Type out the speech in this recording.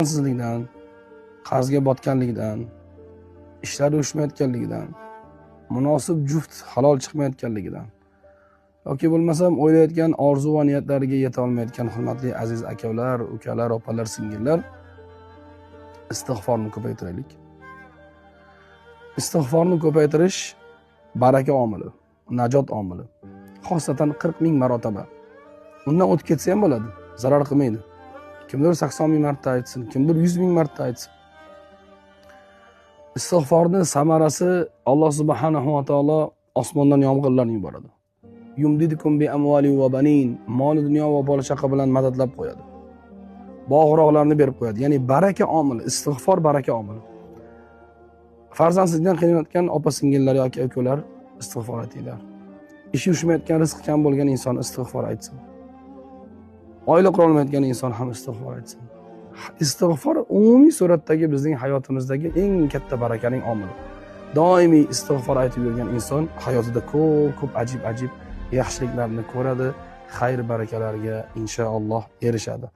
Sizlikdan, qarzga botganligidan, ishlari yurishmayotganligidan, munosib juft halol chiqmayotganligidan yoki bo'lmasam o'ylayotgan orzu va niyatlariga yeta olmayotgan hurmatli aziz akalar, ukalar, opalar, singillar, istig'forni ko'paytiraylik. Istig'forni ko'paytirish baraka omili, najot omili. Xosatan 40 ming marotaba. Undan o'tib ketsa ham bo'ladi, zarar qilmaydi. Kimdir 80 ming marta aytsin, kimdir 100 ming marta aytsin. Istig'forning samarasi Alloh subhanahu va taolo osmondan yomg'irlarni yuboradi. Yumdidukum bi amwali va banin, mol dunyo va bola chaqa bilan madadlab qo'yadi. Bog'-rog'larni berib qo'yadi. Ya'ni baraka omili, istig'for baraka omili. Farzandsizlikdan qiynalgan opa-singillar yoki ukalar istig'for aytinglar. Ishi yurishmayotgan, rizq kam bo'lgan inson istig'for aytsin. Oila qura olmayotgan inson ham istig'for aytsin. Istig'for umumiy suratdagi bizning hayotimizdagi eng katta barakaning omili. Doimiy istig'for aytib yurgan inson hayotida ko'p ajib yaxshiliklarni ko'radi, xayr barakalarga inshaalloh erishadi.